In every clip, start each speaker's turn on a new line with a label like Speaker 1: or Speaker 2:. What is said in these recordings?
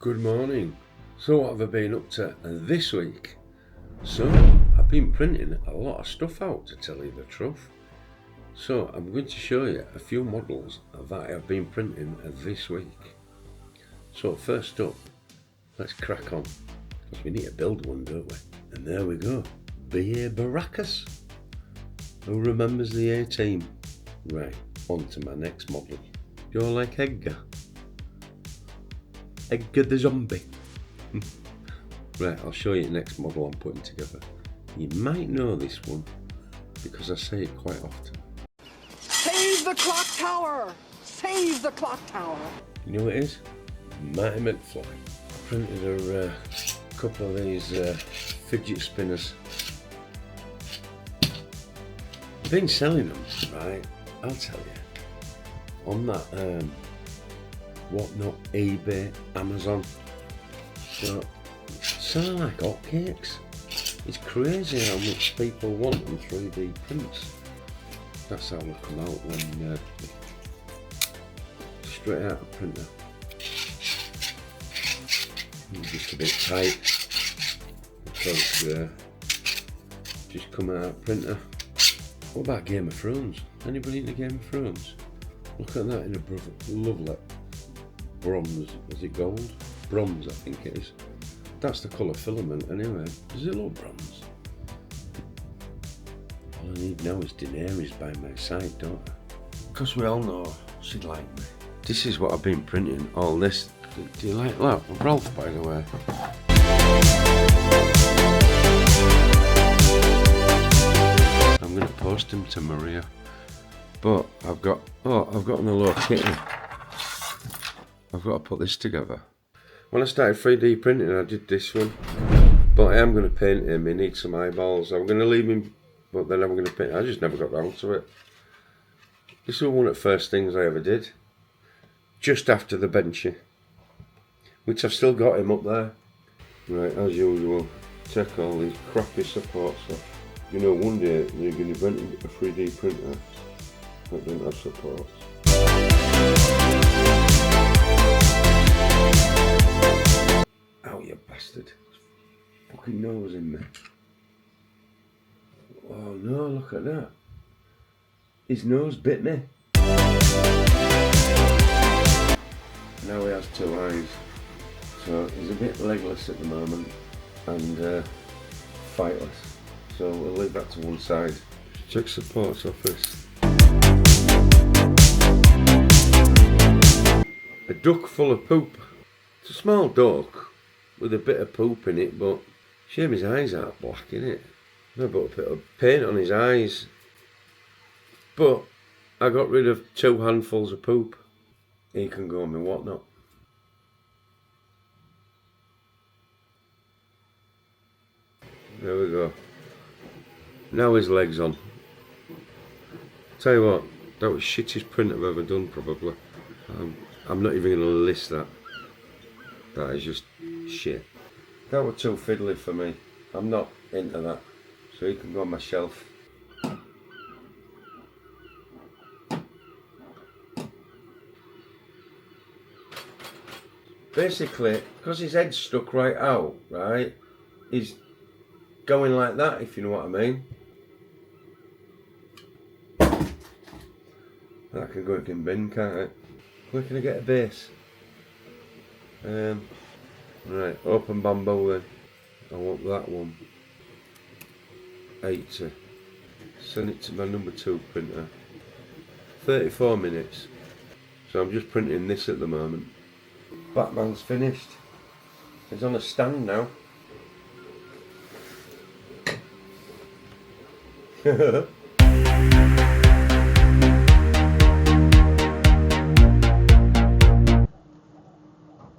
Speaker 1: Good morning. So what have I been up to this week? So I've been printing a lot of stuff out, to tell you the truth. So I'm going to show you a few models that I've been printing this week. So first up, let's crack on, because we need to build one, don't we? And there we go, B.A. Baracus. Who remembers the A-Team? Right, on to my next model. You're like Edgar. Edgar the Zombie. Right, I'll show you the next model I'm putting together. You might know this one because I say it quite often.
Speaker 2: Save the clock tower! Save the clock tower!
Speaker 1: You know what it is? Marty McFly. I printed a couple of these fidget spinners. I've been selling them, right? I'll tell you. On that whatnot, eBay, Amazon. So selling like hotcakes. It's crazy how much people want them 3D prints. That's how they come out when straight out of printer. Just a bit tight because just come out of printer. What about Game of Thrones? Anybody into Game of Thrones? Look at that in a lovely bronze. Is it gold? Bronze, I think it is. That's the colour filament anyway. Does it look bronze? All I need now is Daenerys by my side, don't I? Because we all know she'd like me. This is what I've been printing, all this. Do you like that? Ralph, by the way. I'm going to post him to Maria. But I've got an hello kitty. I've got to put this together. When I started 3D printing, I did this one. But I am going to paint him. He needs some eyeballs. I'm going to leave him, but then I'm going to paint him. I just never got round to it. This was one of the first things I ever did. Just after the benchy. Which I've still got him up there. Right, as usual, take all these crappy supports off. You know, one day you're going to invent a 3D printer that doesn't have supports. Ow, you bastard. Fucking nose in me. Oh no, look at that. His nose bit me. Now he has two eyes. So he's a bit legless at the moment and fightless. So we'll leave that to one side. Check supports off this. A duck full of poop. It's a small duck with a bit of poop in it, but shame his eyes aren't black, innit? I put a bit of paint on his eyes. But I got rid of 2 handfuls of poop. He can go on my whatnot. There we go. Now his leg's on. Tell you what, that was shittest print I've ever done, probably. I'm not even going to list that. That is just shit. That was too fiddly for me. I'm not into that. So he can go on my shelf. Basically, because his head's stuck right out, right, he's going like that, if you know what I mean. That can go in bin, can't it? Where can I get a base? Right, open bamboo then. I want that one. 80. Send it to my number 2 printer. 34 minutes. So I'm just printing this at the moment. Batman's finished. He's on a stand now.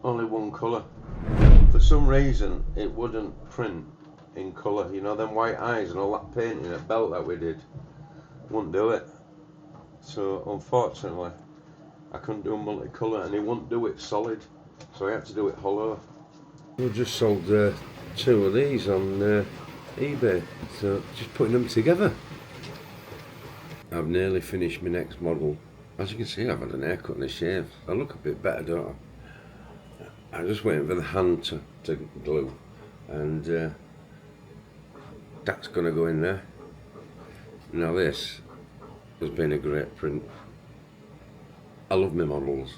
Speaker 1: Only one colour. For some reason it wouldn't print in colour. You know, them white eyes and all that painting a belt that we did wouldn't do it. So unfortunately I couldn't do a multicolour and it wouldn't do it solid. So I had to do it hollow. We just sold 2 of these on eBay. So just putting them together. I've nearly finished my next model. As you can see, I've had an haircut and a shave. I look a bit better, don't I? I'm just waiting for the hand to glue, and that's going to go in there. Now this has been a great print. I love my models,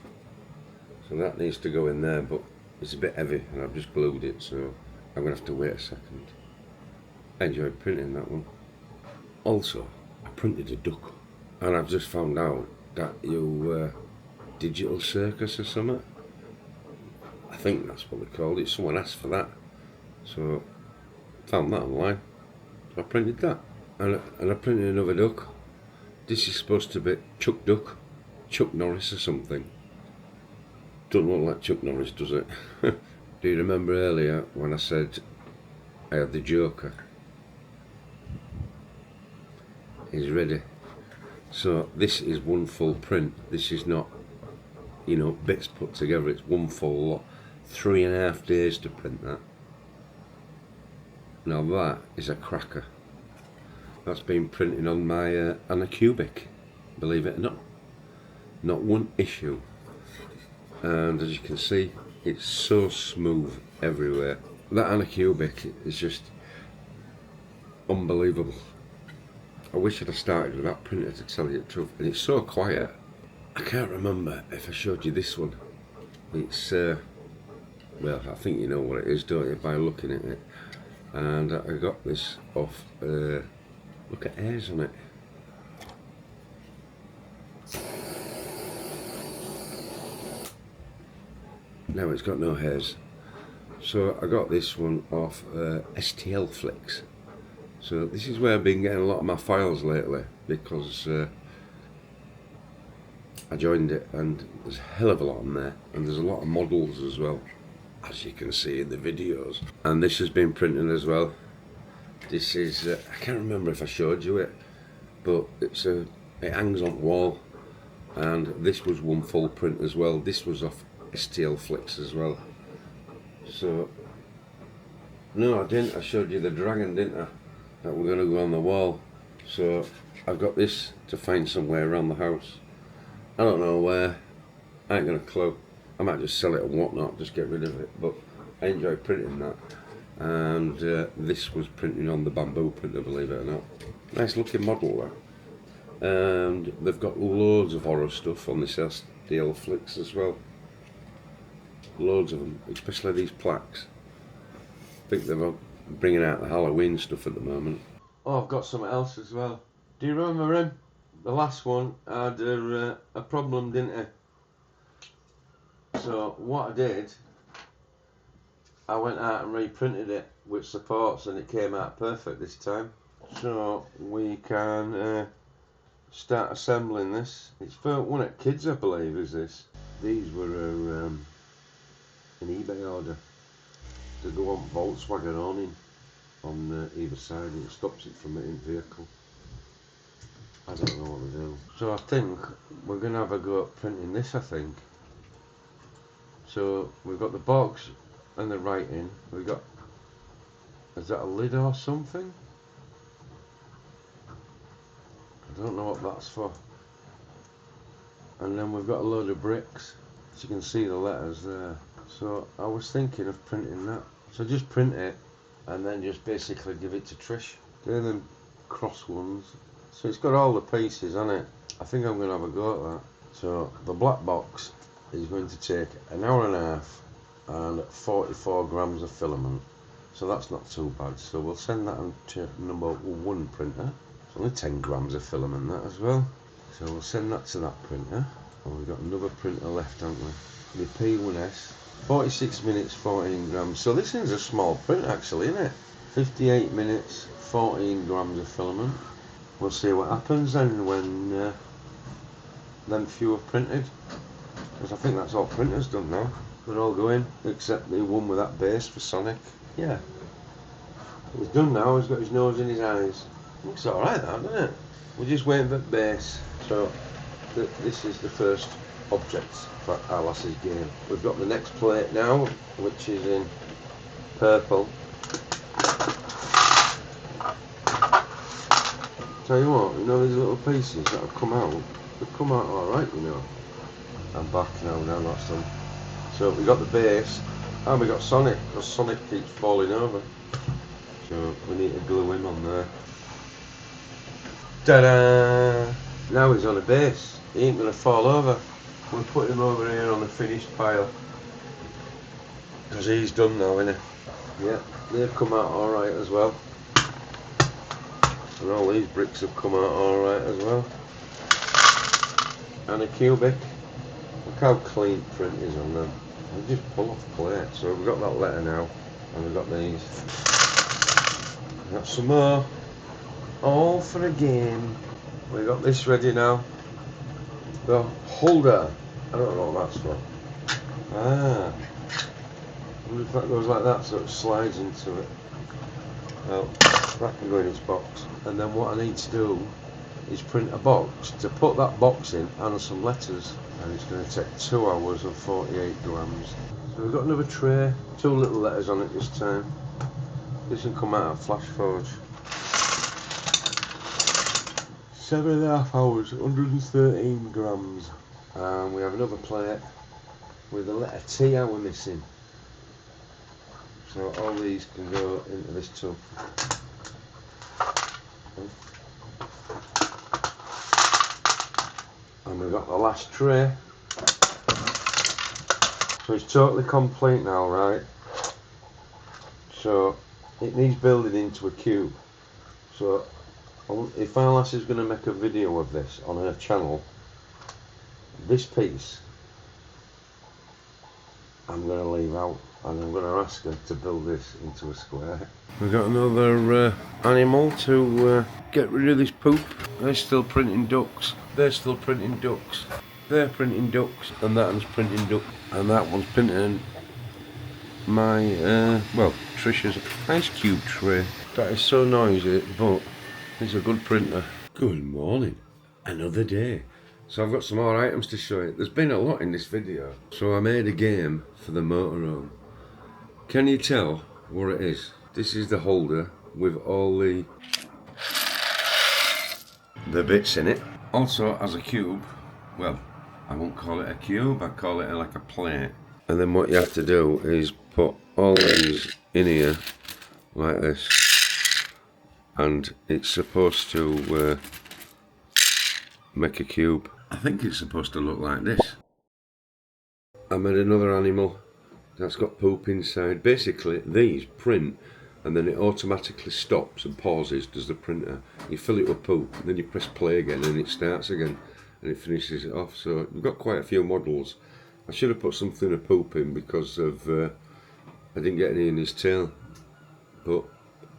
Speaker 1: so that needs to go in there, but it's a bit heavy and I've just glued it, so I'm going to have to wait a second. I enjoyed printing that one. Also, I printed a duck, and I've just found out that you digital circus or something, I think that's what they called it. Someone asked for that, so found that online. So I printed that, and I printed another duck. This is supposed to be Chuck Duck, Chuck Norris or something. Doesn't look like Chuck Norris, does it? Do you remember earlier when I said I had the Joker? He's ready. So this is one full print. This is not, you know, bits put together. It's one full lot. 3.5 days to print that. Now that is a cracker. That's been printing on my Anacubic, believe it or not. Not one issue. And as you can see, it's so smooth everywhere. That Anacubic is just unbelievable. I wish I'd have started with that printer, to tell you the truth. And it's so quiet. I can't remember if I showed you this one. It's well, I think you know what it is, don't you, by looking at it. And I got this off, look at hairs on it. Now it's got no hairs. So I got this one off STL Flicks. So this is where I've been getting a lot of my files lately, because I joined it and there's a hell of a lot on there, and there's a lot of models as well, as you can see in the videos. And this has been printed as well. This is I can't remember if I showed you it, but it hangs on the wall, and this was one full print as well. This was off STL Flicks as well. So no, I didn't. I showed you the dragon, didn't I? That we're going to go on the wall. So I've got this to find somewhere around the house. I don't know where. I ain't got a clue. I might just sell it or whatnot, just get rid of it. But I enjoy printing that. And this was printing on the bamboo printer, believe it or not. Nice looking model that. And they've got loads of horror stuff on this STL Flicks as well. Loads of them, especially these plaques. I think they're bringing out the Halloween stuff at the moment. Oh, I've got something else as well. Do you remember him? The last one had a problem, didn't it? So what I did, I went out and reprinted it with supports, and it came out perfect this time. So we can start assembling this. It's for one at Kids, I believe, is this. These were an eBay order to go on Volkswagen awning on either side. It stops it from hitting vehicle. I don't know what to do. So I think we're going to have a go at printing this, I think. So we've got the box and the writing. We've got, is that a lid or something? I don't know what that's for. And then we've got a load of bricks, as you can see the letters there. So I was thinking of printing that. So just print it and then just basically give it to Trish. They're them cross ones. So it's got all the pieces on it. I think I'm going to have a go at that. So the black box is going to take an hour and a half and 44 grams of filament. So that's not too bad. So we'll send that on to number 1 printer. It's only 10 grams of filament, that as well. So we'll send that to that printer. And we've got another printer left, haven't we? The P1S. 46 minutes, 14 grams. So this is a small print actually, isn't it? 58 minutes, 14 grams of filament. We'll see what happens then when them few are printed. Because I think that's all printers done now. They're all going, except the one with that base for Sonic. Yeah. He's done now, he's got his nose in his eyes. Looks alright that, doesn't it? We're just waiting for base. So this is the first objects for our lass's game. We've got the next plate now, which is in purple. Tell you what, you know these little pieces that have come out, they've come out alright, you know. I'm back now, that's them. So we got the base and we got Sonic, because Sonic keeps falling over. So we need to glue him on there. Ta-da! Now he's on a base. He ain't gonna fall over. We'll put him over here on the finished pile. Because he's done now, innit? Yeah, they've come out alright as well. And all these bricks have come out alright as well. And a cubic. Look how clean print is on them. They just pull off plate. So we've got that letter now. And we've got these. We've got some more. All for a game. We've got this ready now. The holder. I don't know what that's for. Ah. I wonder if that goes like that so it slides into it. Well, that can go in its box. And then what I need to do is print a box to put that box in and some letters. And it's going to take 2 hours and 48 grams. So we've got another tray, 2 little letters on it this time. This can come out of Flash Forge. 7.5 hours, 113 grams. And we have another plate with the letter T we're missing. So all these can go into this tub. And we've got the last tray. So it's totally complete now, right? So it needs building into a cube. So if our lass is going to make a video of this on her channel, this piece I'm going to leave out, and I'm going to ask her to build this into a square. We've got another animal to get rid of this poop. They're still printing ducks. They're still printing ducks. They're printing ducks, and that one's printing ducks, and that one's printing my well, Trisha's ice cube tray. That is so noisy, but it's a good printer. Good morning, another day. So I've got some more items to show you. There's been a lot in this video. So I made a game for the motorhome. Can you tell what it is? This is the holder with all the bits in it. Also as a cube, well, I won't call it a cube, I call it like a plate. And then what you have to do is put all these in here like this. And it's supposed to make a cube. I think it's supposed to look like this. I made another animal that's got poop inside. Basically these print and then it automatically stops and pauses, does the printer. You fill it with poop, and then you press play again and it starts again and it finishes it off. So we've got quite a few models. I should have put something of poop in because of I didn't get any in his tail, but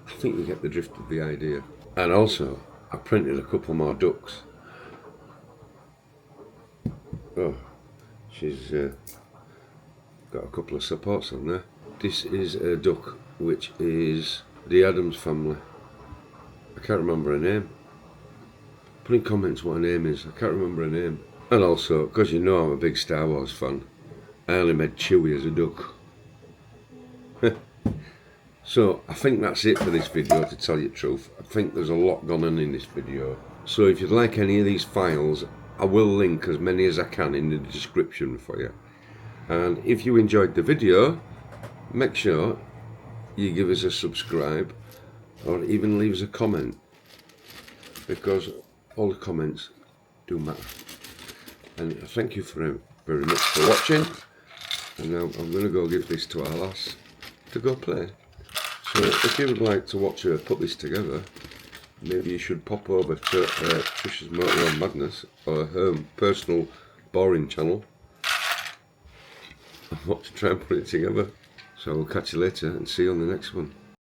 Speaker 1: I think you get the drift of the idea. And also I printed a couple more ducks. Oh, she's got a couple of supports on there. This is a duck which is the Addams family. I can't remember her name. Put in comments what her name is. I can't remember her name. And also, because you know I'm a big Star Wars fan, I only made Chewie as a duck. So I think that's it for this video, to tell you the truth. I think there's a lot gone on in this video. So if you'd like any of these files, I will link as many as I can in the description for you. And if you enjoyed the video, make sure you give us a subscribe or even leave us a comment, because all the comments do matter. And thank you very much for watching. And now I'm going to go give this to our lass to go play. So if you would like to watch her put this together, maybe you should pop over to Trisha's Motorhome Madness, or her personal boring channel, and watch her try and put it together. So we'll catch you later and see you on the next one.